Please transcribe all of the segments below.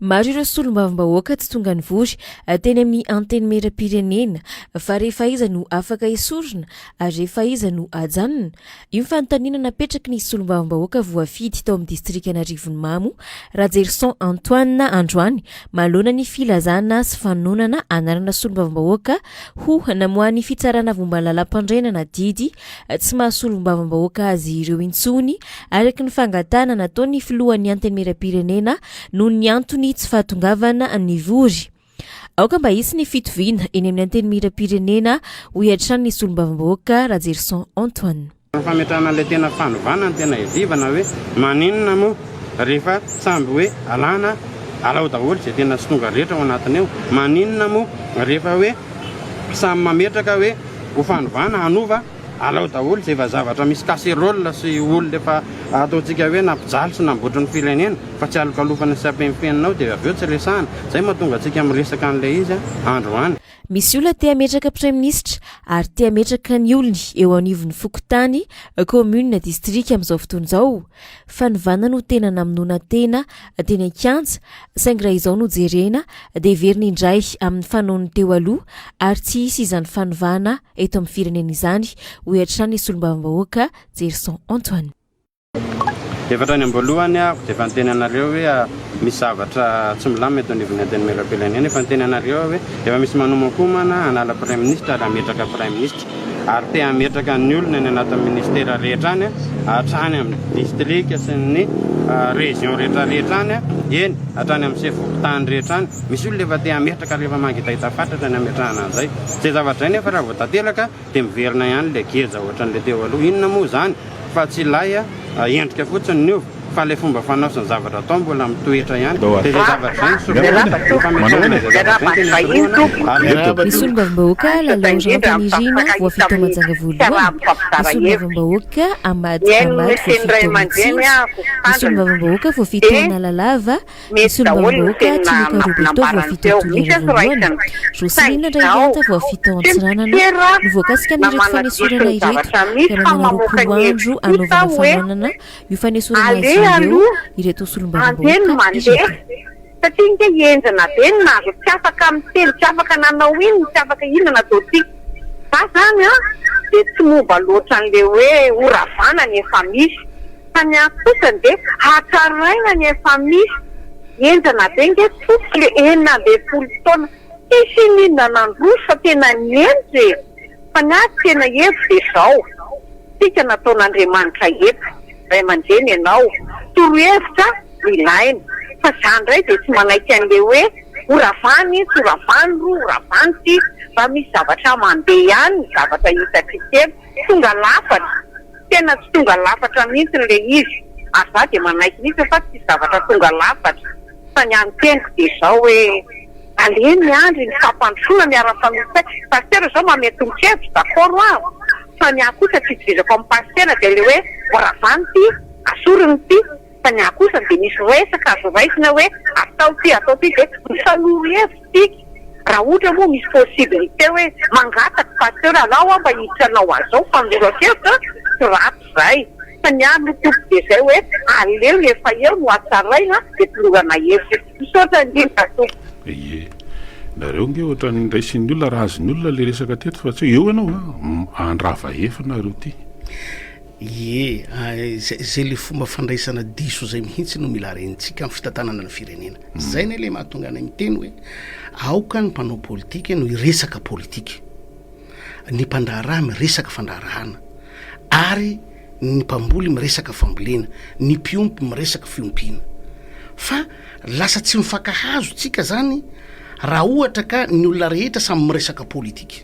Maro ireo solombavambahoaka tsy tonga ny vory teny amin'ny anteny meram-pirenena fa rehefa iza no afaka esorina ary rehefa iza no ajanona. Io fanontaniana napetraky ny solombavambahoaka voafidy tao amin'ny distrikana Rivonimamy Rajerson Antoine androany malona ny filazana sy fanonana anarana solombavambahoaka ho namoany fitsarana vombalalam-pandrenana didy tsy mahasolombavambahoaka azy ireo intsony araka ny fangatana nataony filohan'ny anteny meram-pirenena noho ny antony tsy fahatongavana ny vory. Aoka mba hisy ny fitoviana eny amin'ny anteny meram-pirenena ho iantrano ny solombavambahoaka Rajerson Antoine. Fametrahana le tena fanovana ny tena hivana hoe maninona moa rehefa samby hoe alana alao daholo izay tena tsy tonga rehetra ao anatiny eo. Maninona moa rehefa hoe samy mametraka hoe ho fanovana anova alao daholo izay zavatra misy kasirolina sy olona efa ataontsika hoe nampijaly sy namboatra ny firenena fa tsy alokalofana sy ampempenanao dia avy eo tsy resahana. Izay mahatonga antsika miresaka an'ilay izy androany. Misy olona te hametraka Prime Ministre ary te hametraka ny olony eo anivon'ny Fokotany commune district amin'izao fotoana izao. Fanovana no tena namonoana tena teny Kianja saingy raha izao no jerena dia verina indray amin'ny fanaony teo aloha ary tsy hisy izany fanovana eto amin'ny firenena izany ho iantrano ny solombavambahoaka Rajerson Antoine. Efa trany amboalohany dia efa nitenanareo hoe misy zavatra tsy milamy eto anivon'ny anteny meram-pirenena. Efa nitenanareo hoe efa misy manomankomana hanala Prime Ministre ary hametraka Prime Ministre ary te hametraka ny olona ny anatin'ny ministera rehetra any hatrany amin'ny distrika sy ny région rehetrarehetra any eny hatrany amin'ny Fokotany rehetra any. Misy olona efa te hametraka rehefa mangitahita fatratra ny hametrahana an'izay. Izay zavatra izay nefa raha vao tanteraka dia miverina ihany ilay geja ohatran'ilay teo aloha. Inona moa izany fa tsy ilay endrika fotsiny ny ova fa ilay fomba fanaosany zavatra atao mbola mitoetra ihany. Dia izay zavatra ny solombavambahoaka Lalao Rantanirina voafito Majanga voalohany, ny solombavambahoaka Amady voafito Mitsiny, ny solombavambahoaka voafito Analalava, ny solombavambahoaka Tinoka Roberto voafito Tolera voalohany, Roselina Ndraianta voafito Antsiranana. Ny voakasika amin'ireto fanesorana ireto karanana roapolo andro anaovana fananana io fanesorana ireo ireto solombavambahoaka izao. Satria nke enjana be ny nazo tsy afaka miteny, tsy afaka nanao ino, tsy afaka inona natao tia. Fa zany dia tsy momba loatra an'ilay hoe oravana ny efa misy. Fa ny kosa dia hatsaraina ny efa misy. Enjana be nke tsotso le 9 taona. Tsisy inona nandroso fa tena nienjy. Fa ny azy tena eto dia izao. Tsika nataon'Andriamanitra eto. Ray aman-dreny ianao torohevitra ilaina fa izany indray dia tsy manaiky an'ilay hoe oravany tsy oravany roa oravany ty fa misy zavatra mandeha ihany ny zavatra hitakritely tonga lafatra tena tsy tonga lafatra mihitsy n'ilay izy ary za dia manaiky mihitsy fa tsy zavatra tonga lafatra fa ny anoteniko dia izao hoe aleny ny andry ny fampandrosoana miara-fanontay pastera izao mametontsevitra d'accord aho fa ny akosa tsy idirako amin'ny pastera dia ilay hoe oravany ty asoriny ty fa ny akosa dia misy resaka azo raisina hoe atao ty dia misanoro hevitra raha ohatra moa misy possibilité hoe mangataka pastera alao mba hitsanao azao fanolora-kevitra tsy ratsy izay fa ny andro tompo dia izay hoe aleo rehefa eo no atsaraina dia tolorana hevitra misaotra indrindra tompo. Nareo nge ohatrany ndraisin'ny olona raha azony olona le resaka teto fa tsy eo ianao andrava efana nareo ty. Zay le fomba fandraisana diso zay mihitsy no mila rentsika amin'ny fitantanana ny firenena. Zay ny le mahatonga anay miteny hoe aoka ny mpanao politika no iresaka politika, ny mpandraharaha miresaka fandraharahana ary ny mpamboly miresaka fambolena, ny mpiompy miresaka fiompiana. Fa lasa tsy mifankahazo tsika zany raha ohatra ka ny olona rehetra samy miresaka politika.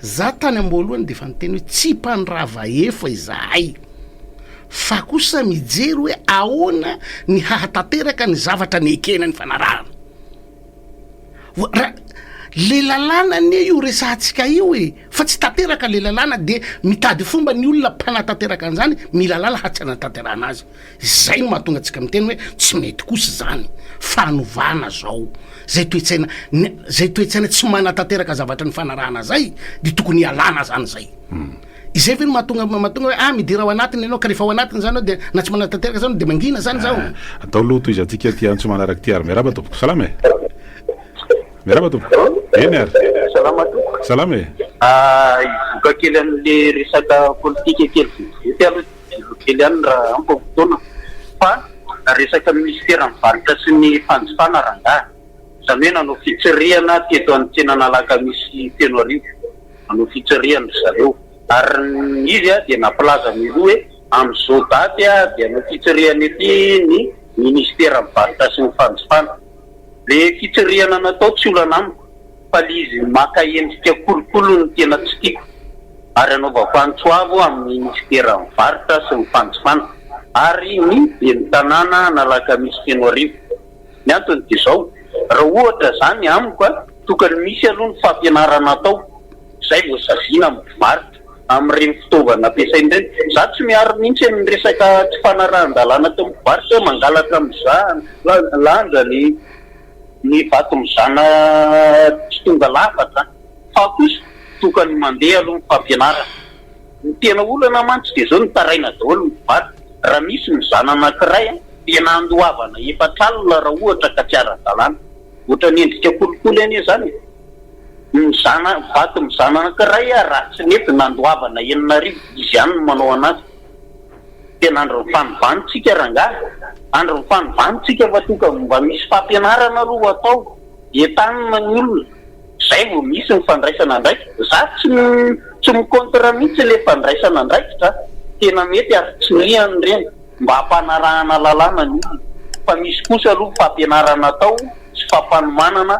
Za tany amboalohany dia fanteny hoe tsy mpandrava efa izahay fa kosa mijery hoe ahoana ny hahatanteraka ny zavatra ny ekena ny fanarahana. Le lalàna ne io resahantsika io fa tsy tanteraka le lalàna dia mitady fomba ny olona mpanatanteraka an'izany mila lala hatsy anatanterana azy. Zay no mahatonga antsika miteny hoe tsy mety kosa zany fanovana zao zay toetsaina tsy manatanteraka zavatra ny fanarahana zay dia tokony alana zany zay. izay ve no mahatonga hoe midira ao anatiny ianao ka rehefa ao anatiny zany ao de na tsy manatanteraka zany de mangina zany zaho atao loto izy atsika ty antso manaraka ty ary miaraba tompoko salama miaraba tompoko eny ary salama ivoka kely an'le resaka politika kely ty aloha kely any raha ampofotona fa resaka ministera mivarotra sy ny fanjifana rangaha zany hoe nanao fitsiriana teto any tsenana Alakamisy Teno Arivo nanao fitsiriana zareo ary izy dia naplaza miroa hoe am'izao daty dia nanao fitsiriana ety ny ministera mivarotra sy ny fanjifana le fitsiriana natao tsy olana amiko fa le izy maka endrika kolokolo ny tena tsy tiako ary anaovako antsoavo amin'ny ministera mivarotra sy ny fanjifana ary ny ben'ny tanàna n'Alakamisy Teno Arivo ny antony dia zao raha ohatra zany amiko tokony misy aloha ny fampianarana atao zay vao saziana mivarotra amin'ireny fitaovana ampiasaina ireny za tsy miaro mihitsy ny resaka tsy fanarahan-dalàna tao mivarotra mangalatra am'izany lanja ny vato mizana tsy tonga lafatra fa kosa tokony mandeha aloha ny fampianarana ny tena olana mantsy dia zao nitaraina daholo mivarotra raha misy mizana anankiray tena andoavana efatralina raha ohatra ka tsy ara-dalàna ohatra ny endrika kolokolo eny zany vato mizana anankiray raha tsy nety nandoavana enina arivo izy ihany no manao anazy tena andro nyfanovanitsika rangaha andro nyfanovanitsika fa toka mba misy fampianarana aloha atao entanina ny olona zay vao misy ny fandraisana ndraiky za tsy mikontra mihitsy le fandraisana ndraikitra tena mety ary tsy riany reny mba hampanarahana lalàna ny olona fa misy kosa aloha fampianarana atao sy fampanomanana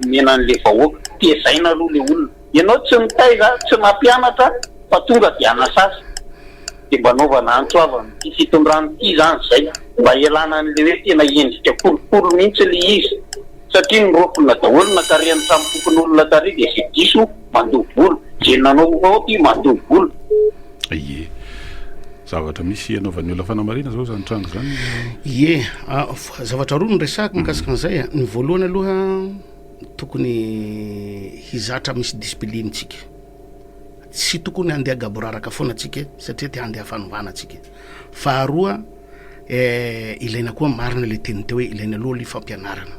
menan'le vahoaka tezaina aloha le olona ianao tsy mitay za tsy nampianatra fa tonga dia anasasa de mba naovana antsoavana ty fitondrano ty zany zay mba ialana an'le hoe tena endrika kolokolo mihitsy le izy satria nyrofona daholo nakarian'ny sampokon'olona tary de sy diso mandovo volo je nanao ty mandovo volo ie zavatra misy anaovan'ny olona fanamarina zao zany trano zany zavatra roa no resaka mikasika an'izay ny voalohany aloha tokony hizatra misy discipline tsika tsy tokony andeha gaboraraka foana atsika satria ty andeha fanovana atsika faharoa ilaina koa marina le teny teo hoe ilaina aloha le fampianarana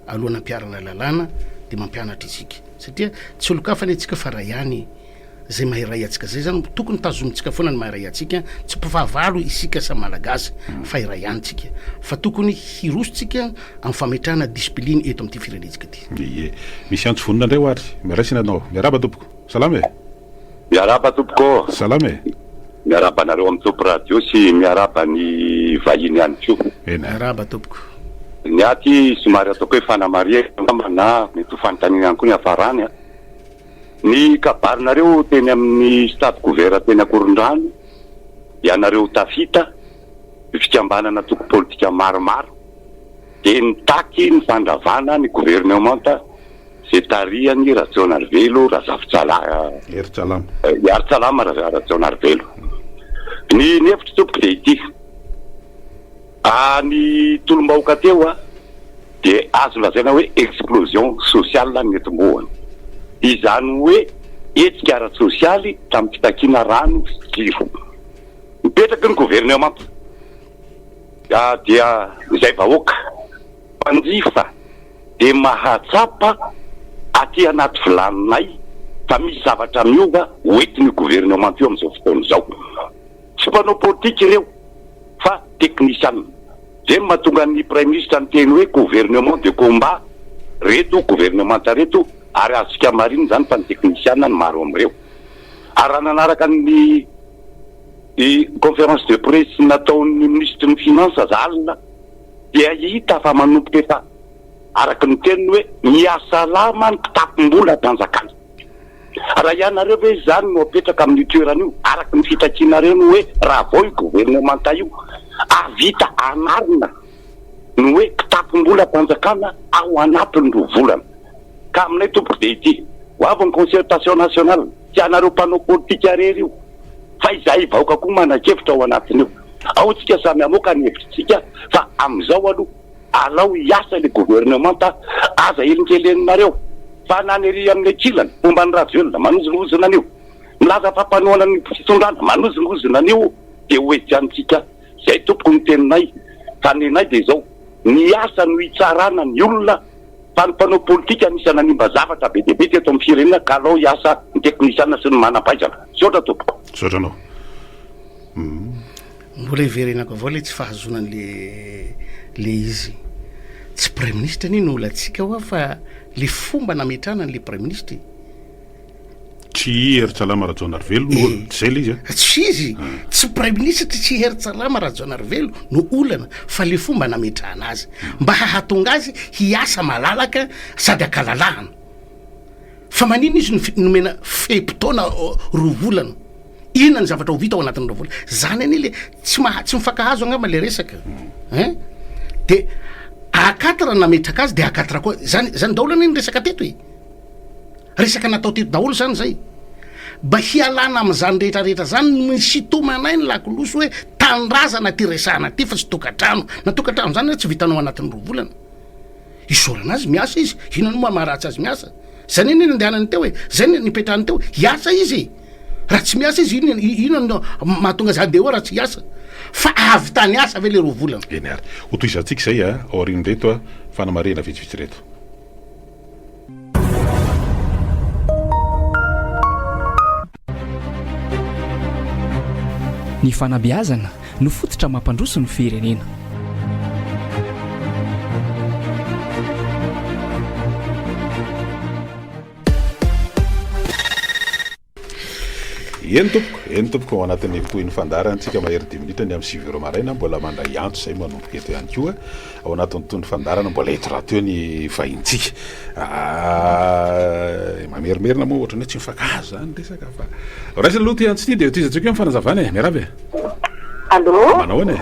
alohana ampiarana lalàna de mampianatra isika satria tsy olokafany atsika fa raha ihany zay mahay ray atsika zay zany tokony tazomitsika foana ny mahay ray atsika tsy mpifahavalo isika sa malagasy fa iray ihany tsika fa tokony hirosotsika amin'ny fametrahana discipline eto amin'ity firenetsika ty ie misy antso vonona ndray oary miaraisina anao miaraba tompoko salama miaraba tompoko salama miaraba anareo amin'ny topo radio sy miaraba ny vahiny ihany ko miaraba tompoko ny aty somary ataoko hoe fanamaria na mety ho fanontaniana ihany koa ny hafarany ny kabarinareo teny amin'ny stade couvert teny Akorondrano ianareo tafita fikambanana toko politika maromaro de nitaky ny fandravana ny gouvernement zay tariany Rajaonarivelo Eritsalama Rajaonarivelo ny hevitra tompoko de ity ny tolombahoaka teo de azo lazaina hoe explosion sociale ny etombohany izany hoe etsika ara-sosialy tamin'ny fitakiana rano jiro mipetraky ny gouvernement dia izay vahoaka mpanjifa de mahatsapa aty anaty vilaninay fa misy zavatra miova hoentiny gouvernement io amin'izao fotoana zao tsy mpanao politika ireo fa technician zay mahatonga ny prime ministre ny teny hoe gouvernement de combat reto gouvernement reto ary azosika mariny zany fa ny techniciana ny maro am'ireo ary raha nanaraka ny conférence de presse nataon'ny ministre ny finance zalina dia hita fa manompoka efa araky ny teniny hoe miasalama ny kitapom-bola tanjakana raha ianareo hoe zany no apetraka amin'ny toerana io araky ny fitakianareo no hoe raha vao io gouvernement io avita anarina no hoe kitapom-bola tanjakana ao anatiny ro volana ka aminay tompoko de ity ho avy ny concertation nationale tsy anareo mpanao politika rery io fa izay vahoaka koa manan-kevitra ao anatiny io ao tsika samy amoaka ny hevitritsika fa am'izao aloha alao hiasa le gouvernement aza elinkelenareo fa nanery amin'ny akilany fomba ny ravelona manozonozona anio milaza fampanoana ny fitondrana manozongozona anio de hoejantsika zay tompoko ny teninay tanenay de zao ny asa no hitsarana ny olona fa ny mpanao politika anisana nimba zavatra be deabe teto amin'ny firenena ka alao hiasa ny teknisiana sy ny manam-paizana sotra tompoko sotranao mbola hiverenako avao le tsy fahazonan'le izy tsy prime ministre ny no olatsika hoa fa le fomba nametrana n'le prime ministre tsy heritsalama rahajonarvelo no zay le izy tsy izy tsy prime ministre tsy heritsalama rahajonarvelo no olana fa le fomba nametrahana azy mba hahatonga azy hiasa malalaka sady akalalahana fa manino izy nomena fepotona roa volana inona ny zavatra ho vita ao anatin'ny roa volana zany any le tsy mifankahazo angamba le resaka de akatra nametraka azy de akatra koa zany daholo any ny resaka teto resaka natao teto daholo zany zay mba hialana am'zany rehetrarehetra zany misy tomanay ny lakoloso hoe tandrazana ty resahana ty fa tsy tokatrano na tokatrano zany tsy vitanao anatin'ny roa volana isorana azy miasa izy inano moa maharatsy azy miasa zany iny nandehanany teo zay nipetrahany teo hiasa izy raha tsy miasa izy inona mahatonga azy andeha raha tsy hiasa fa avy tany asa ave le roa volana eny ary ho toizantsika zay aoriny reto fanamarena vitsivitsy reto ny fanabeazana no fototra mampandroso ny firenena eny tompoko ao anatin'ny fotoiny fandarantsika mahery 10 minitra ny amin'ny 7 heures maraina mbola mandray antso zay manomboka eto ihany koa ao anatin'ny tontolo fandarana mbola eto raha teo ny vahintsika mamerimerina moa ohatrany hoe tsy mifakazo zany resaka fa raisa aloha ty antso ty de toizantsika hoe mifanazavana miarava allo manao ane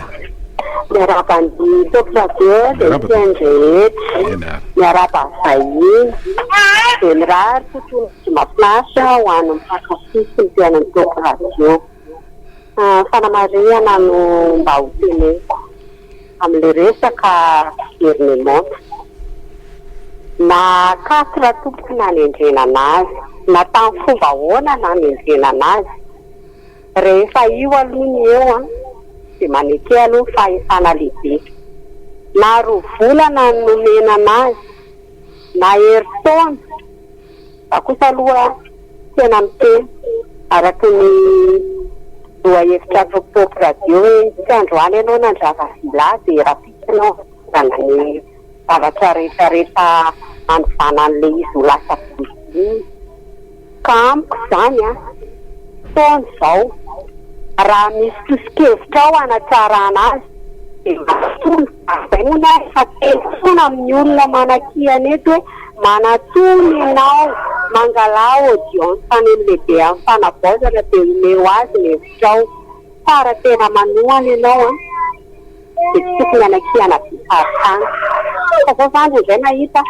miarabany topradeo de tiandrehetra miarabavahiny de mirary tontolo tsy mafinaritra ho any mpakafisy ny pianany topradio fanamariana no mba ho teneko am'le resaka gouvernement na katra tompoky nanendrena anazy na tamy fomba ahoana nanendrena anazy rehefa io aloha ny eo de maneke aloha fahefana lehibe na roa volana nomena anazy na heritaona fa kosa aloha tena miteny araky ny doa hevitra topotopo radio hoe tsy androany ianao nandrava vila de rapisanao zanany zavatra rehetrarehetra anivana an'le izy ho lasa politika ka amiko zany taona zao raha misy tosikevitra ao anatsarana azy de matsony zay moa na efa telosona amin'ny olona manakiana eto hoe manatony ianao mangala audience any lehibe amin'ny fanavaozana de omeo azy ny hevitrao fara tena manohana ianao de tsy tokony anakiana bikaritany fa zao zany zay nahita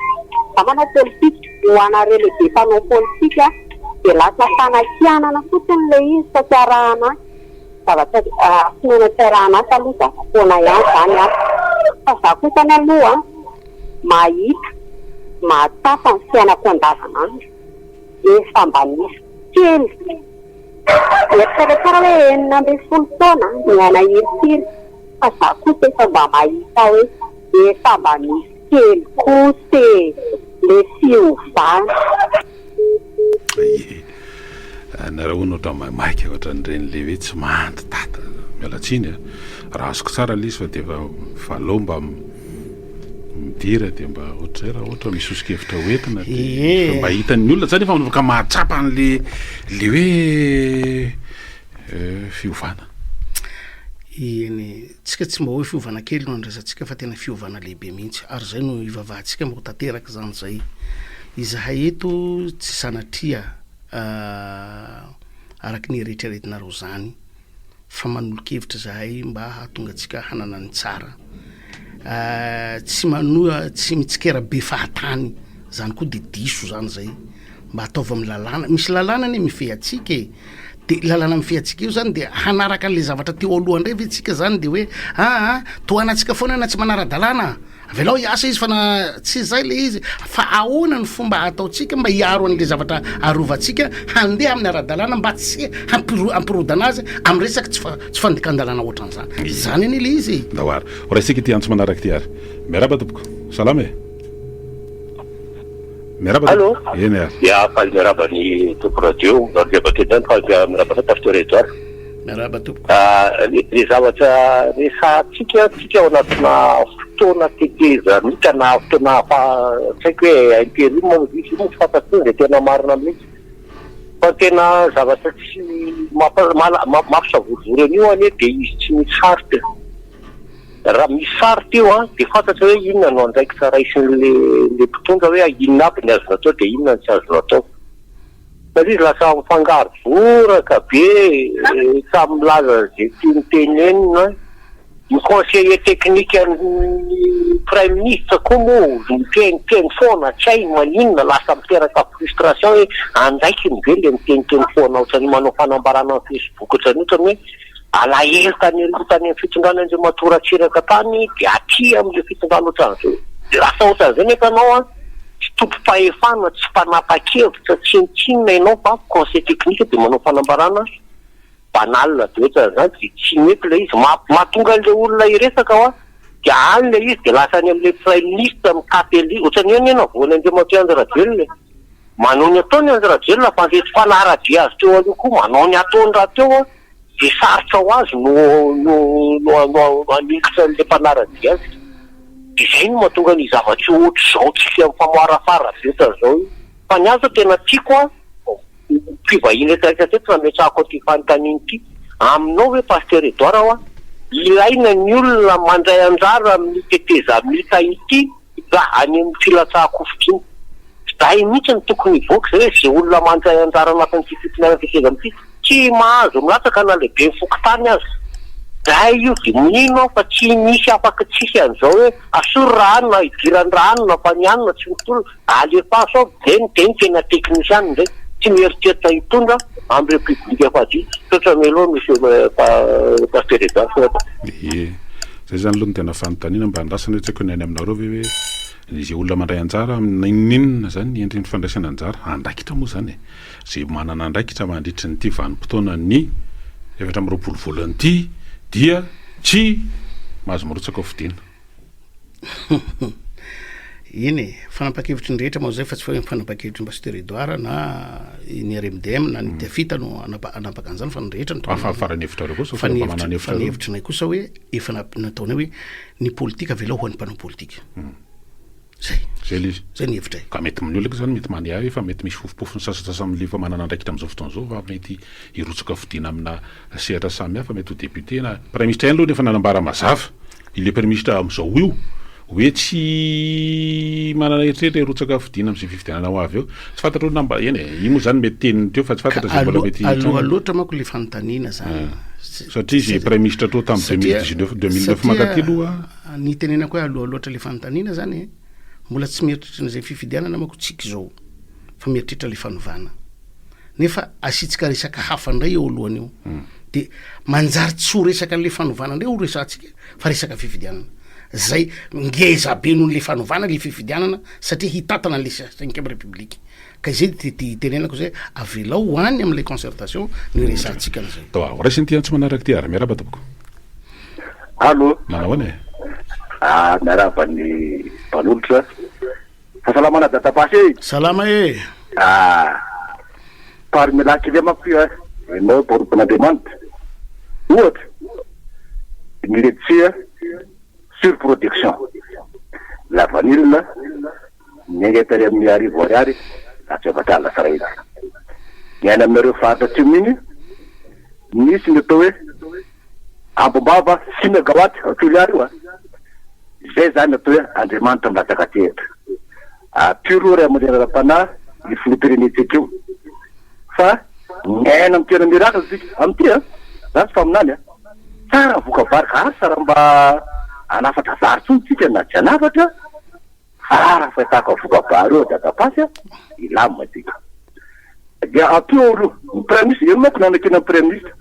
za manao politika hoanareo lehibe mpanao politika de lasa fanakianana fotsiny le izy fa tsy arahana zavatra finoana tsy arahana asa aloha za foana ihany zany fa za kosa ny aloha mahita mahatafa ny fiainako andavanandro efa mba misy kely eritreretsara hoe 9 taona miaina herifiry fa za kosa efa mba mahita hoe efa mba misy kely kose le fiovana naraha hono oatra maiky ohatran'ireny le hoe tsy mahandy tata mialatsiny raha azoko tsara le izy fa de efa valao mba midira de mba ohatra zay raha ohatra misosokevitra hoentina de mba hitan'ny olona zany efa manovoka mahatsapa an'le hoe fiovana eny tsika tsy mba hoe fiovana kely no andrasantsika fa tena fiovana lehibe mihitsy ary zay no ivavahantsika mba ho tanteraka zany zay izahay eto tsy sanatria araky ny rehetraretinareo zany fa manolo-kevitra zahay mba hahatonga atsika hanana ny tsara tsy manoa tsy mitsikera be fahatany zany koa de diso zany zay mba ataova amin'ny lalàna misy lalàna ny mifehy atsika de lalàna mifehy atsika io zany de hanaraka an'le zavatra teo aloha ndray ve tsika zany de hoe toanatsika foana na tsy manara-dalàna avelao iasa izy fa na tsy zay le izy fa ahoana ny fomba ataotsika mba hiaro an'le zavatra arovantsika handeha amin'ny ara-dalàna mba tsy ampirodana azy amin'ny resaka tsy fandika-dalàna ohatran'izany zany any le izy daoary oraisika ty antso manaraka ty ary miaraba tompoko salama e miaraba allo eny ary ya faly miaraba ny tompo radio nardebatedan fa miaraba tafitoredoara miaraba tompo le zavatra resatsika ao anatina fotoana teteza mika na fotoana tsaiko hoe impery moa misy moa tsy fantatry de tena marina mihitsy fa tena zavatra tsy mampisavorivory an'io anie de izy tsy misy sarity raha misy sarity io a de fantatry hoe inona no andraiky tsara isin'le mpitondra hoe inona aby ny azona atao de inona ny tsy azona atao satria izy lasa mifangaro voraka be sa milaza zay tinytenenina ny conseiller technique ny prime ministre koa moa miteny foana tsy hay maninona lasa miteraka frustration hoe andraiky mive le miteniteny foana ohatrany manao fanambarana amin'ny Facebook ohatrany ohatrany hoe alahelo tany amin'ny fitondrana an'izay matoratsiraka tany de aty amin'le fitondrana ohatran'izao lasa ohatran'izay nefa anao a tsy tompo-pahefana tsy mpanapa-kevitra tsinotsinona ianao fa conseil technique de manao fanambarana banal de ohatran'izany de tsy mety le izy mahatonga an'le olona iresaka ao a de any le izy de lasa any amin'le prime ministre mikapely ohatrany eny ena voany andriamateo anjarajelona manao ny ataony anjarajelona fa nzay tsy fanarabe azy teo aloha koa manao ny ataony raha teo a de sarotra ho azy no aningitra an'le mpanarabe azy de zay no mahatonga ny zavatra ohatra zao tsika mifamoarafara vetra zao fa ny azo tena tiako a mpivahiny etraikatetra nametsahako ty fanontaniany ty aminao hoe pasteur Edouard ao a ilaina ny olona mandray anjara amin'ny teteza milika ity raha any amin'ny filatsahako fotiny zay mihitsy ny tokony hivoaka zay hoe zay olona mandray anjara anatin'ity fitonana teteza amity tsy mahazo milatsaka na lehibe mifokotany azy zay io de minino fa tsy misy afaka tsisy an'izao hoe asory rano na idirany rano na fanianina tsy mitolo alefa sao de ny tena teknisiany ndraiky tsy mieritreritra hitondra amin'ny république fady totra melo misy pasteur Edouard zay zany aloha ny tena fanontaniana mba andrasana hoe tsaiko ny any aminareo ve hoe izay olona mandray anjara amin'inona zany ny endriny fandraisana anjara andraikitra moa zany zay manana andraikitra mandritry nyty vanim-potoana ny 7 volany dia tsy mahazo mirotsaka ao fidiana iny fanapakevitry ny rehetra moa zay fa tsy fa fanapakevitry ny pasteur Edouard na ny RMDM na ny Tafita no anapaka an'izany fa ny rehetra farany hevitrareo kosa fanhevitry nay kosa hoe efa nataony hoe ny politika avelao ho an'ny mpanao politika zay ny hevitray ka mety amin'ny olaka zany mety mandeha fa mety misy fofopofony sasasasa amin'le fa manana andraikitra amin'izao fotoana zao fa mety hirotsaka fidiana amina sehatra samy hafa mety ho député na prime ministre aloha nefa nanambara mazava ile prime ministre amin'izao io hoe tsy manana eritreritra hirotsaka fidiana amin'izay fifidianana ho avy eo tsy fantatra olo namba eny io moa zany mety teniny teo fa tsy fantatra zay mbola mety aloaloatra manko le fanontaniana zany satria zay prime ministre tao tamin'ny 2019 makaty aloha ny tenenako hoe aloaloatra le fanontaniana zany mbola tsy mieritritra n'izay fifidianana manko tsika zao fa mieritritra le fanovana nefa asitsika resaka hafa indray eo alohany io de manjary tsy ho resaka an'le fanovana indray ho resantsika fa resaka fifidianana zay ngeza be noho le fanovana le fifidianana satria hitatana an'le 5e république ka izay tenenako zay avelao hoany amin'le concertation ny resantsika an'izay raisiny ty antsy manaraka ty ary miaraba tompoko allo manao any miaraba ny mpanolitra fahasalamana datapasy salama e pary milaky ile manko enao borom-panandriamanitra ohatra ny letsia surproduction la vanille miengetary amin'ny arivo ariary atsevatra lasa raha ity ny any aminareo faritra tsiminy misy ny atao hoe ambombava 6 mégawatt auxiliary io zay zany atao hoe andriamanitra milatsaka tetra puro ray amonjeraram-pana ny filopirenetsika io fa ngaina amin'ny tena miracle tsika amin'ity zany tsy faminany tsara voka varika ary sara mba anafatra vary tsony tsika na tsy anafatra ara fahitako voka vary eo datapasy ilamina tsika dia apio aloha ny prime ministre io manko nanakina ny prime ministre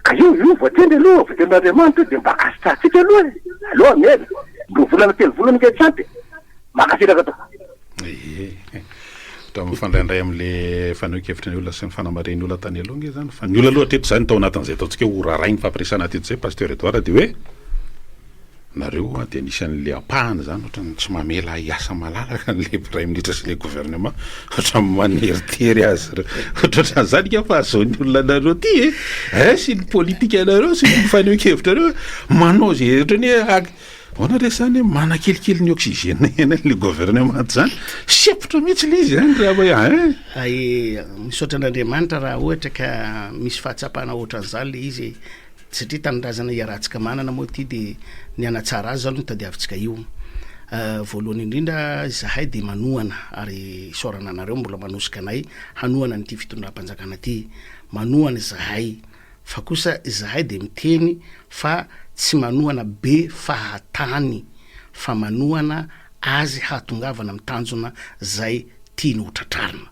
ka io voatendry aloha voatendry andriamanitra de mba kasitrantsika aloha aloha miela volana telo volana kesanty makasiraka to mifandraindray am'le fanaokevitra ny olona sy ny fanamareny olona tany aloha zany fa ny olona aloha teto zany tao anatin'izay ataontsika orarainy fampiresana teto zay pasteur Edouard de hoe nareo de anisan'le apahana zany ohatrany tsy mamela hiasa malalaka n'le prime ministre sy le gouvernement ohatrany maneritery azy ohatrany zany ka fa azao ny olona nareo ty sy ny politika nareo sy ny fanaokevitra reo manao zay ohatrany ona re zany manakelikely ny oxygène ena le gouvernement zany sepotra mihitsy le izy zany raha ay misaotran'Andriamanitra raha ohatra ka misy fahatsapana ohatran'izany le izy satria tanindrazana iarahantsika manana moa ty de ny anatsara azy zany no tadiavintsika io voalohany indrindra zahay de manohana ary sorana anareo mbola manosika anay hanohana nyty fitondram-panjakana ty manohana zahay fa kosa zahay de miteny fa tsy manohana be fahatany fa manohana azy hatongavana mitanjona zay tiany hotratrarina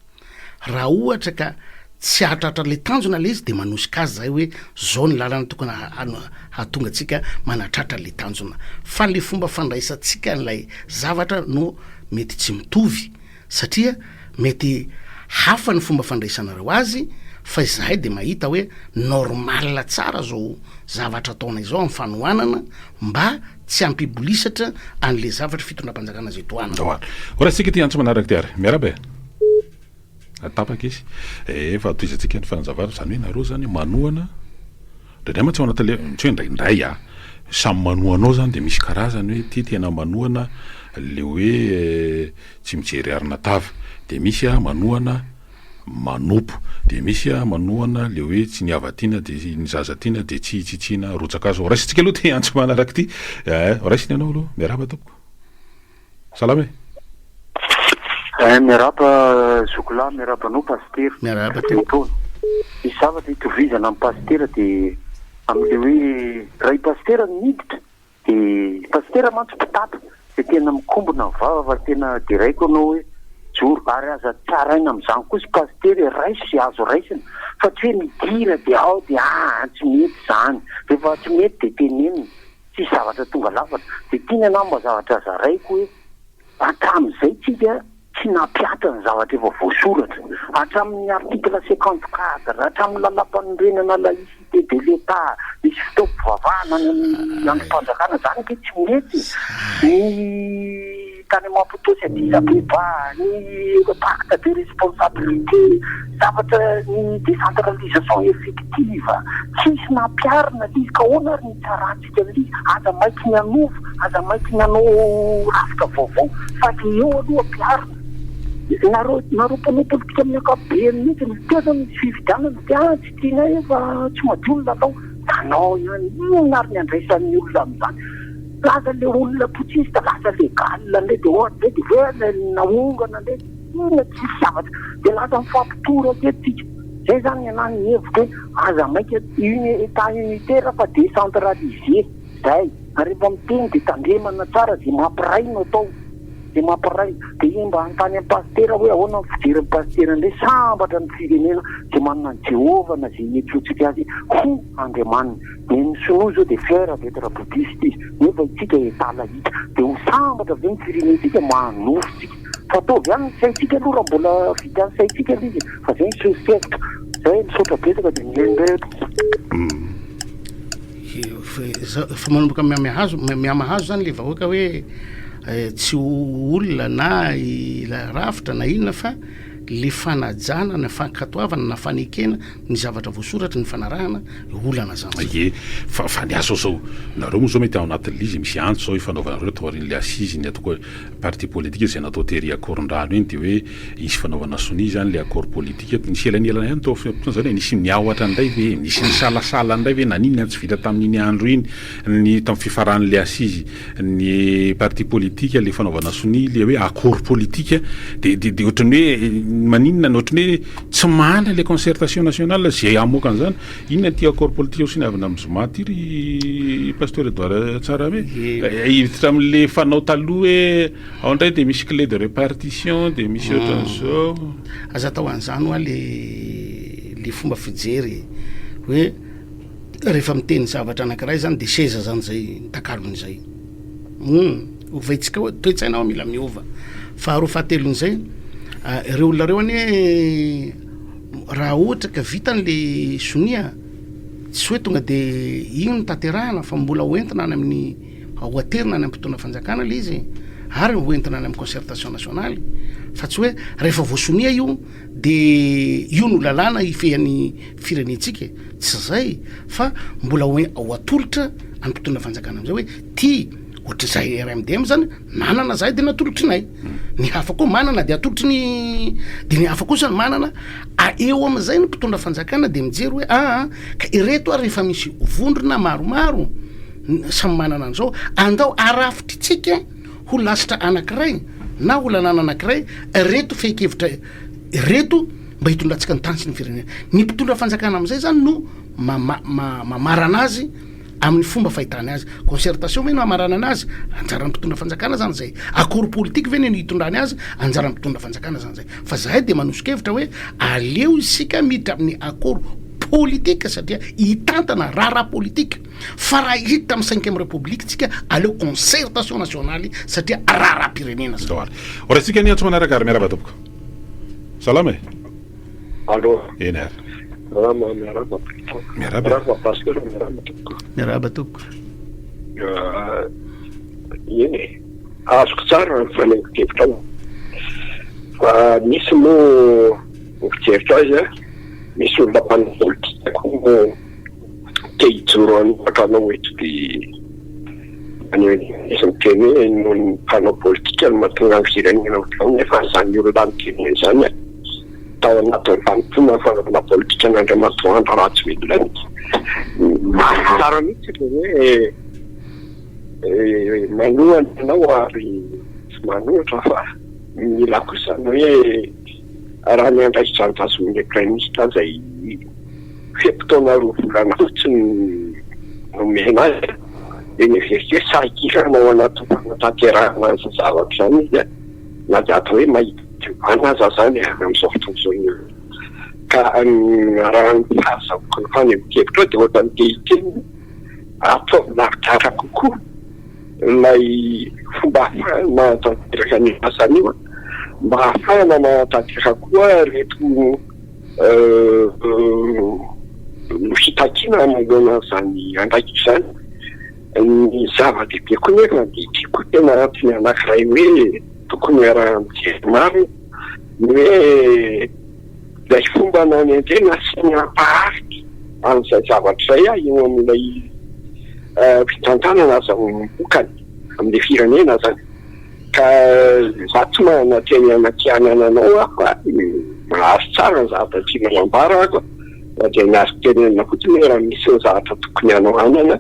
raha ohatra ka tsy hahatratra le tanjona le izy de manosika azy zay hoe zao ny lalana tokony hahatonga atsika manatratra le tanjona fa le fomba fandraisantsika n'lay zavatra no mety tsy mitovy satria mety hafa ny fomba fandraisanareo azy fa izahay de mahita hoe normal tsara zao zavatra ataonay zao amin'ny fanohanana mba tsy ampibolisatra an'le zavatra fitondram-panjakana zay toana ora sika ty antso manaraka ty ary miarabe atapaka izy efa atoizatsika ny fanazavana zany hoe nareo zany manohana ndrindray tsy ao anatin'le tsy hoe indraindray samy manohanao zany de misy karazany hoe ty tena manohana le hoe tsy mijery arina tava de misy manohana manopo de misy manohana le hoe tsy niavatiana de ny zazatiana de tsy tsitsina rotsakazo raisitsika aloha ty antso manaraka ty raisiny anao aloha miaraba tompoko salama miaraba zokola miaraba anao pasteur miaraba teo misy zavatra hitovizana amin'ny pasteur de am'le hoe ray pasteur miditra de pasteur mantso mpitata de tena mikombona vava fa tena diraiko anao hoe joro ary aza tsara aina am'izany kosa pasteur raiso sy azo raisina fa tsy hoe midira de ao de tsy mety zany rehefa tsy mety de tenenina tsy zavatra tonga lafatra de tiany anao mba zavatra zaraiko hoe hatramin'izay tsika tsy nampiatra ny zavatra efa voasoratra hatramin'ny article 54 hatramin'ny lalampanorena laïcité de l'état misy fitaovavahana ny androm-panjakana zany ke tsy mety ny tany mampitosy adisa-beba ny pacte de responsabilité zavatra ny décentralisation effective tsisy nampiarina lizy ka hoana ary ny tsarantsika lizy aza maiky ny anova aza maiky ny anao rafika vaovao fa de eo aloha ampiarina nareo mpanao politika amin'ny ankapobeny mihitsy miteza ny fividianana de tsy tianay efa tsy madio ny lalao tanao ihany ino ary ny andraisan'ny olona am'izany laza le olona potsista laza legalina le de ohatra de hoe naongana le ina tsy zavatra de laza mifampitora ketika zay zany anany ny heviko hoe aza maika état unitaire fa décentralisé zay ary rehefa miteny de tandremana tsara de mampiraino atao de mampiraino de iny mba antany amin'ny pasteur hoe ahoana ny fijery pasteur indray sambatra ny firenena de manana ny Jehova na zay etsotsika azy ho Andriamanina de ny sinoa zao de fiera vetra boudiste izy nefa itsika etalahita de ho sambatra avy ny firenetsika manofitsika fa ataovy ihany ny saitsika aloha raha mbola vita ny saitsika izy fa zay ny sosefitra zay misaotra betaka de miendeto fa manomboka miamahazo zany le vahoaka hoe tsy olona na rafitra na inona fa le fanajana na fankatoavana na fanekena ny zavatra voasoratra ny fanarahana olana zany fa ny aso zao nareo moa zao mety ao anatin'le izy misy antso zao ifanaovanareo toarin'le assise ny atoko parti politique zay natao tery akoron-drano iny de hoe isy fanaovana soni zany le accord politique nisy elanelana ihany tao zany nisy miaohatra ndray ve nisy ny salasala ndray ve naniny any tsy vita tamin'iny andro iny ny tamin'ny fifaran'le assise ny parti politique le fanaovana soni le hoe accord politique de ohatrany hoe maninona ny ohatrany hoe tsy mana le concertation nationale zay amoaka an'izany inona ty accord politique aussi niavana amin'ny zoma ty ry pasteur Edouard tsara hoe hiditra amin'le fanao taloha hoe ao indray de misy clé de répartition de misy ohatran'izao aza atao an'izany hoa le fomba fijery hoe rehefa miteny zavatra anankiray zany de seza zany zay nitakalony zay ovaitsika hoe toetsainao mila miova faharoa fahatelon'izay ireo olona reo anie raha ohatra ka vitan'le sonia tsy hoe tonga de ino tanterahana fa mbola hoentina any amin'ny hoaterina any am-potona fanjakana le izy ary hoentina any amin'ny concertation nationale fa tsy hoe rehefa voasonia io de io no lalàna ifehan'ny firenentsika tsy zay fa mbola ho atolotra any-potona fanjakana am'izay hoe ty ohatra zay RMDM zany manana zay de natolotry nay ny hafa koa manana de atolotry de ny hafa kosa ny manana eo am'izay ny mpitondra fanjakana de mijery hoe ka ireto rehefa misy vondrona maromaro samy manana an'izao andao arafitritsika ho lasitra anankiray na ho lanana anankiray reto fekevitra reto mba hitondratsika ny tany sy ny firenena ny mpitondra fanjakana am'izay zany no mamarana azy amin'ny fomba fahitany azy concertation ve no amarana anazy anjaran'ny mpitondra fanjakana zany zay akoro politique ve ny hitondrany azy anjaran'ny mpitondra fanjakana zany zay fa zahay de manosokevitra hoe aleo isika miditra amin'ny akoro politika satria hitantana raha politika fa raha hiditra amin'ny 5e république tsika aleo concertation nationale satria raha-pirenena zany ora tsika ny antso manaraka ary miaraba tompoko salama e allo eny ary miaraba tompoko eny azoko tsara nyfanengo-kevitra fa misy moa fijeritra azy misy olona mpanao politika koa te hijoro anatranao eto de isy miteny hoe no ny mpanao politika no mahatonga ny firenena otrao nefa zany olona nyteny zany tao anatin'ny mpanontona fanaovana politika n'Andriamatoandro Rajoelina tsara mihitsy le hoe manohana ianao ary tsy manohatra fa mila kosa ny hoe raha ny andraikitra nytazon'ny prime ministre zay fepotona roa volana fotsiny nomena azy de miverike sahikirana ao anaty fanatanterahana azy zavatra zany izy na de atao hoe mahita aza zany amin'izao fotoana zao ny ka raha ny fahazavoko ny fanengo-kevitra de ohatrany tehiteny atao lavitra kokoa ilay fomba ahafahana mahatanteraka ny asany io mba ahafahana mahatanteraka koa reto fitakina anoloana zany andraikitra zany ny zava-dehibe koa nefa de tiako tena antony anankiray hoe tokony raha mijery maro ny hoe lay fomba nanentena sy ny ampaharitra an'izay zavatra zay eo amin'ilay fitantanana azaobokany amin'le firenena zany ka za tsy manana teny anakianana anao fa mahazo tsara ny zavatra tsy manambara ako de nazo tenenina fotsiny raha misy ny zavatra tokony anao anana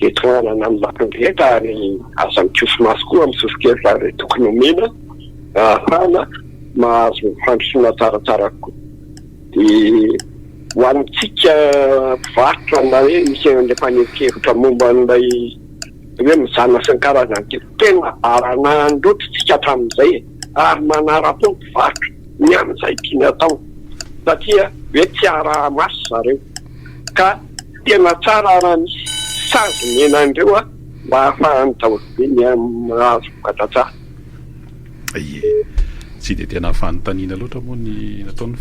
de toanana amin'ny lakondraeta ary aza mikofo maso koa amin'ny sosokevitra ary tokony omena ahafahana mahazo fandrosoana tsaratsara koa de ho antsika mpivarotra na hoe misy an'le mpanengo-kevitra momba an'ilay hoe mizana sy ny karazany ke tena aranandroatra tsika hatramin'izay ary manara-po mpivarotra ny amin'izay tiany atao satria hoe tsy araha maso zareo ka tena tsara raha misy sazy mena andreo mba ahafahany daholobe ny mahazo vokatra ie tsy de tena fanontaniana loatra moa ny nataony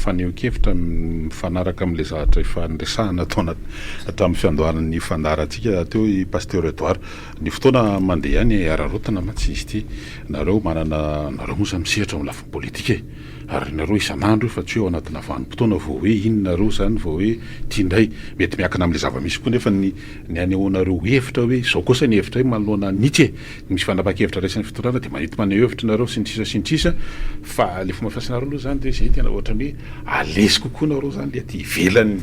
faneo-kevitra mifanaraka amin'le zavatra fanresahana ataona tamin'ny fiandohanan'ny fandarantsika teo i pasteur Edouard ny fotoana mandeha any ararotana matsisy ty nareo manana nareo mosa misehatra amin'ny lafiny politika ary nareo isan'andro fa tsy hoe ao anatina vanim-potoana vao hoe inonareo zany vao hoe tiandray mety miakina amin'le zava-misy koa nefa ny anehoanareo hevitra hoe zao kosa ny hevitra hoe manoloana nitsy misy fanapa-kevitra raisan'ny fitondrana de manety maneho hevitra nareo sintrisa fa le fomba fiasanareo aloha zany de zay tena ohatrany hoe alesy kokoa nareo zany le aty ivelany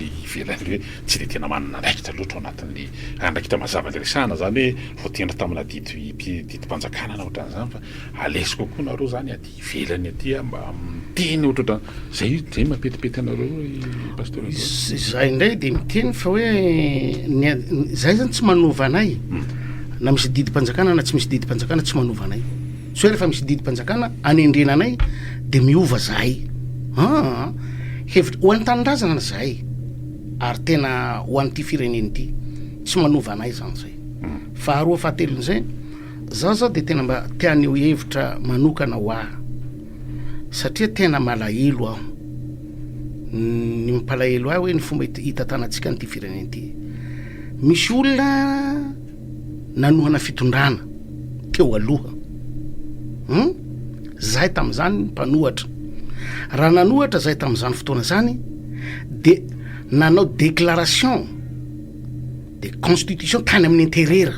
hoe tsy de tena manana andraikitra loatra ao anatin'le andraikitra mazava le resahana zany hoe voatendra tamina didim-panjakana na ohatran'izany fa alesy kokoa nareo zany aty ivelany aty mba teny ohatratra zay mapetipety anareo pasteur zay indray de miteny fa hoe zay zany tsy manova anay na misy didim-panjakana na tsy misy didim-panjakana tsy manova anay tsy hoe rehefa misy didim-panjakana anendrena anay de miova zahay hevitra ho an'ny tanindrazana zahay ary tena ho an'ity fireneny ity tsy manova anay zany zay faharoa fahatelon'izay zao de tena mba tian'io hevitra manokana ho ahy satria tena malahelo aho ny mipalahelo ahy hoe ny fomba hitantanantsika nyity firenena ty misy olona nanohana fitondrana teo aloha zahay tam'izany mpanohatra raha nanohatra zahay tam'izany fotoana zany de nanao déclaration de constitution tany amin'ny interera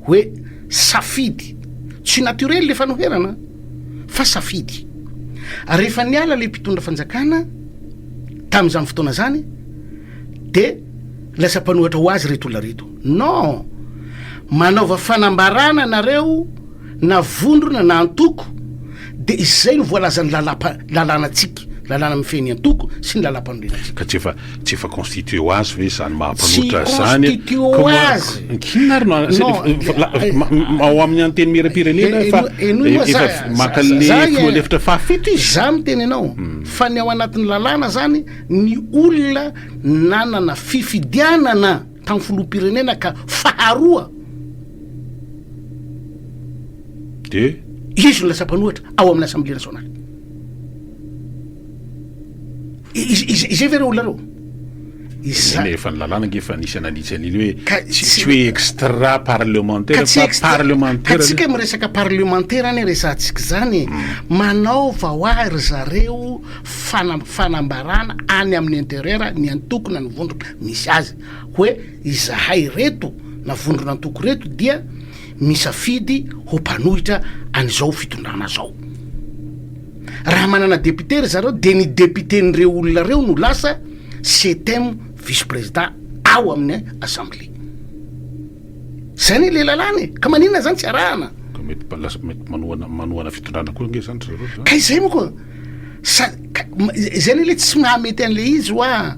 hoe safidy tsy naturel le fanoherana fa safidy rehefa niala le mpitondra fanjakana tam'izany fotoana zany de lasa mpanohatra ho azy reto olona reto non manaova fanambarana nareo na vondrona na antoko de izay no voalazany lalànatsika lalàna mifeny antoko sy ny lalam-panorenatsika ka tsy efa constitué ho azy ve zany mahampanotra zany ao amin'ny anteny miram-pirenena efa maka le lefitra fahafito izy za miteny anao fa ny ao anatin'ny lalàna zany ny olona nanana fifidianana tamin'ny filoham-pirenena ka faharoa de izy no lasa mpanohatra ao amin'ny assemblée nationale izay ve reo olona reo efa ny lalàna nge efa nisy analitsy an'iny hoe tsy hoe extra parlementaire fa parlementaire katsika miresaka parlementaire any resantsika zany manaova ho ary zareo fanambarana any amin'ny interera ny antokona ny vondrona misy azy hoe izahay reto na vondrona antoko reto dia misafidy ho mpanohitra an'izao fitondrana zao raha manana député zareo de ny député n'ireo olona reo no lasa septième vice président ao amin'ny assemblée zay ny le lalàny ka maninona zany tsy arahana ka mety manohana fitondrana koa nge zany zareo ka izay moa koa zay ny le tsy mahamety an'le izy hoa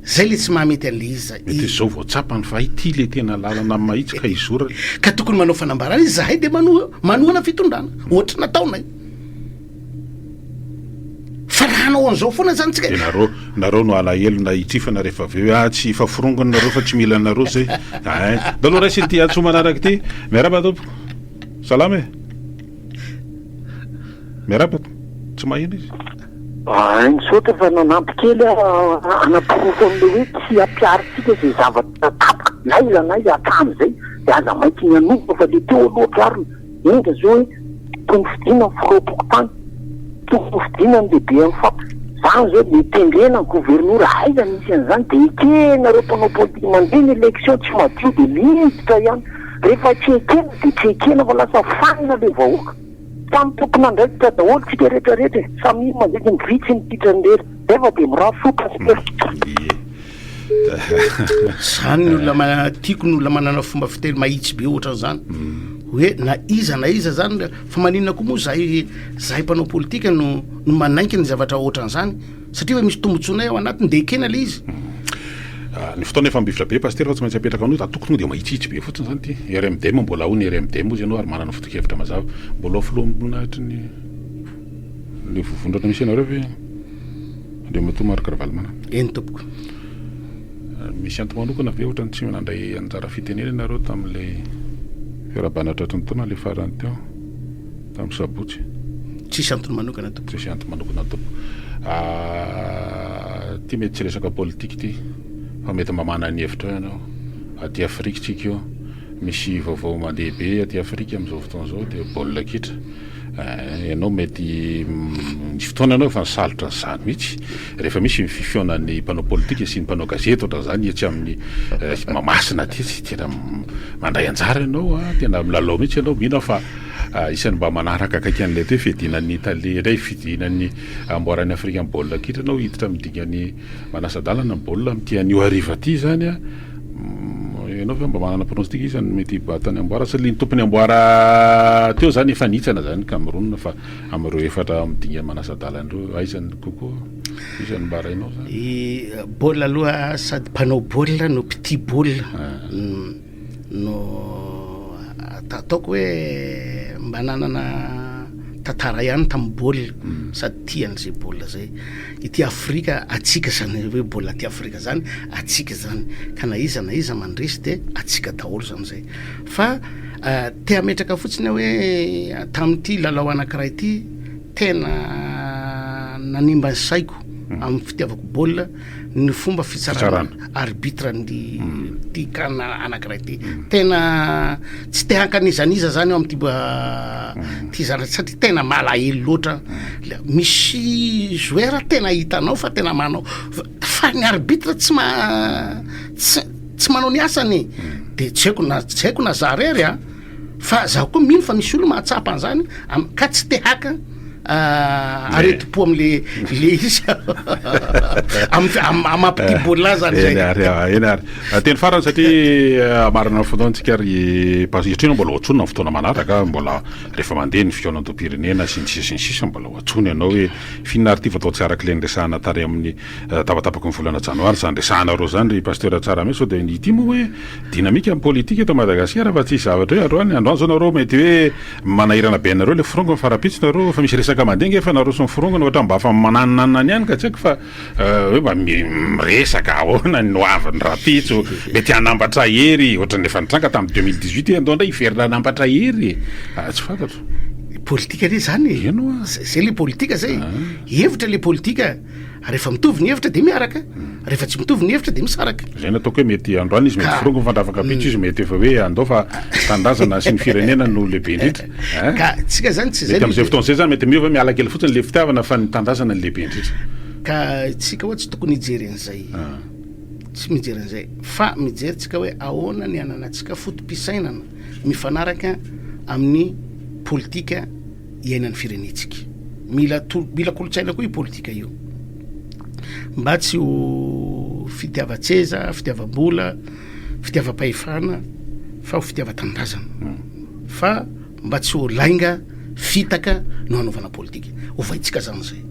zay le tsy mahamety an'le izy mety zao voatsapany fa ity le tena lalana mahitsy ka izora ka tokony manao fanambarana izy zahay de manohana fitondrana ohatra nataonay fa rahanao an'izao foana zany tsika nareo no alahelo na itsifana rehefa avy eo tsy ifaforongony nareo fa tsy mila nareo zay da aloha raisy ty atso manaraka ty miaraba tompo salama e miaraba tsy mahino izy misaotra fa nanampy kely anaporoko am'le hoe tsy ampiaritsika zay zavatra tapaka na iza na iza atrano zay de aza mainky ny anova fa le teo aloatra arina enga zao hoe tony fidina ny firopoko tany tokony fidina ny lehibe amin'ny fapo zany zao le tendrena ny gouvernora aiza misy an'izany de ekenareo mpanao politique mandeha ny élection tsy madio de miditra ihany rehefa tsy ekena de tsy ekena fa lasa fanina le vahoaka tamin'ny tompona ndraikitra daholo tsika rehetrarehetra samy mandeha mivitsy ny pitranrery efa de mirasoka zany ny olona tiako ny olona manana fomba fiteny mahitsy be ohatra zany hoe na iza zany fa maninona koa moa zahay mpanao politika no manaiky ny zavatra ohatran'izany satria fa misy tombotsonay ao anatiny de ekena le izy ny fotoana efa mbivitra be paster fa tsy maintsy apetraka anao atokony de mahitsitsy be fotsiny zany ty RMDM mbola ao ny RMDM izy ianao ary manana fotokevitra mazava mbola ao filoha aminahitry le vovondrana misy anareo ve le mato marokaravala mana eny tompoko misy anto manokana ve ohatrany tsy nandray anjara fitenena ianareo tam'le fiarabanatra ny taona le farany teo tamin'ny sabotsy tsisy antony manokana tompo tsisy antony manokana tompo ty mety tsy resaka politika ty fa mety mamana ny hevitra eo ianao aty Afrika tsika eo misy vaovao mandehabe aty Afrika am'izao fotoana zao de baolina kitra ianao mety misy fotoana ianao efa nisalotra n'izany mihitsy rehefa misy fifiona-ny mpanao politika sy ny mpanao gazety ohatra zany etsy amin'ny mamasina ty tsy tena mandray anjara ianao tena milalao mihitsy ianao mihina fa isan'ny mba manaraka akaiky an'le to hoe fidinan'ny Italie indray fidinan'ny amboaran'ny Afrika amin'ny baolina kitra ianao hiditra midingan'ny manasadalana ny baolina am'tian'io hariva ty zany ianao fa mba manana pronostika izy zany mety batany amboara satria ny tompony amboara teo zany efa nitsana zany Cameroun fa am'ireo efatra midinga manasadalana ireo aizany kokoa isan'ny mba rainao zany baolina aloha sady mpanao baolina no petit baolina no ataoko hoe mba nanana tantara ihany tamin'ny baolina sady tian'izay baolina zay ity Afrika atsika zany hoe baolina ty Afrika zany atsika zany ka na iza mandresy de atsika daholo zany zay fa te ametraka fotsiny hoe tamin'ity lalao anankiray ity tena nanimba ny saiko amin'ny fitiavako baolina ny fomba fitsarana arbitre ny ty kana anankiray ty tena tsy te hankanizaniza zany eo amin'ty ty zany satria tena malahelo loatra misy joueur tena hitanao fa tena manao fa ny arbitre tsy manao ny asany de tsy haiko na zarery fa zaho koa mino fa misy olo mahatsapa an'izany ka tsy te haka areti-po am'le izy amampity baolina zany zay eny ary teny farany satria marina fotoantsika ry itrino mbola hoatsonona fotoana manaraka mbola rehefa mandeha ny fiaonantom-pirenena sy ny sisa mbola hoatsony ianao hoe fihinary ty fatao tsy araka le ndresahana tary amin'ny tapatapaky ny volana janoary zany resahana reo zany ry pasteur tsara mihitsy de ny ity moa hoe dinamika amin'ny politika eto Madagasikara fa tsy zavatra hoe androany zao nareo mety hoe manahirana be nareo le firongo farapitsy nareo fa misy resaka mandenga efa nareo sy ny firongona ohatra mba fa manananany ihany ka tsy haiko fa hoe mba miresaka ahoana ny noavany rapitso mety hanambatra hery ohatrany efa nitranga tamin'ny 2018 andao ndray hiverina hanambatra hery tsy fantatro politika le zany zay le politika zay hevitra le politika rehefa mitovy ny hevitra de miaraka rehefa tsy mitovy ny hevitra de misaraka zay nataoko hoe mety androany izy mety firongo fandravaka pitso izy mety efa hoe andao fa tandrazana sy ny firenena no lehibe indritra ka tsika zany tsy zay am'izay fotoana zay zany mety miova miala kely fotsiny le fitiavana fa ny tandrazana ny lehibe indritra ka tsika hoe tsy tokony hijery an'izay tsy mijery an'izay fa mijery tsika hoe ahoana ny ananatsika fotom-pisainana mifanaraka amin'ny politika iainan'ny firenetsika mila kolotsaina koa io politika io mba tsy ho fitiava-tseza fitiavam-bola fitiavam-pahefana fa ho fitiava-tandrazana fa mba tsy ho lainga fitaka no hanaovana politika ovaitsika zany zay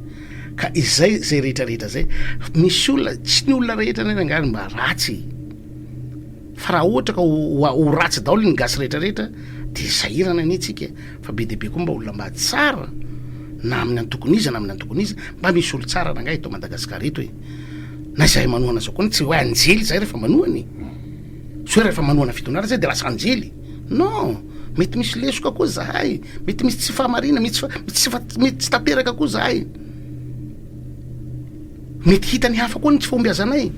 ka izay zay rehetrarehetra zay misy olona tsy ny olona rehetra nangany mba ratsy fa raha ohatra ka ho ratsy daolo ny gasy rehetrarehetra de sahirana ny tsika fa be deaibe koa mba olona mba tsara na amin'ny antokony izy na amin'ny antokony izy mba misy olo tsara nangay eto Madagasikara eto hoe na zahay manohana zao koa tsy hoe anjely zay rehefa manohany sy hoe rehefa manohana fitonara zay de lasa anjely non mety misy lesoka koa zahay mety misy tsy fahamarina mety tsy tanteraka koa zahay mety hitany hafa koa ny tsy fombiazanay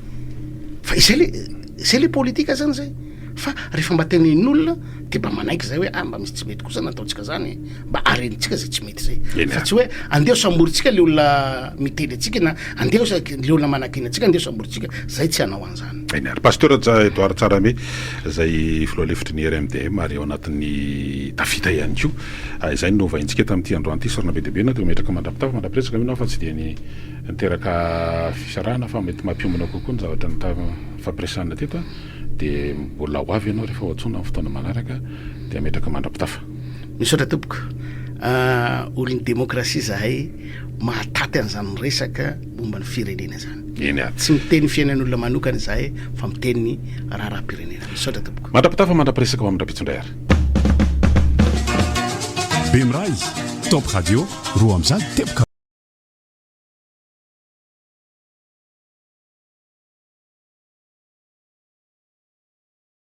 fa zay le politika zany zay fa rehefa mba tenenin'olona de mba manaiky zay hoe mba misy tsy mety kosa nataotsika zany mba arenitsika zay tsy mety zay fa tsy hoe andeha samboritsika le olona mitely atsika na andeha le olona manakina atsika andeha samboritsika zay tsy hanao an'izany eny ary pasteur Edouard Tsarame zay filoha lefitry ny RMDM ary ao anatin'ny tafita ihany koa izay no vaintsika tamin'ity androany ity sorona be deaibe na de metraka mandrapitafa mandrapiresaka minao fa tsy de niteraka fisarahana fa mety mampiombona kokoa ny zavatra fampiresana teto de mbola ho avy ianao rehefa hoatsona amin'ny fotoana manaraka de ametraka mandrapitafa misaotra tompoko olon'ny demokrasia zahay mahataty an'izany resaka momba ny firenena zany eny ary tsy miteny fiainan'olona manokana zahay fa miteny raharaha-pirenena misaotra tompoko mandrapitafa mandrapiresaka mandrapitsondray ary Bemray Top Radio roa am'izany teboka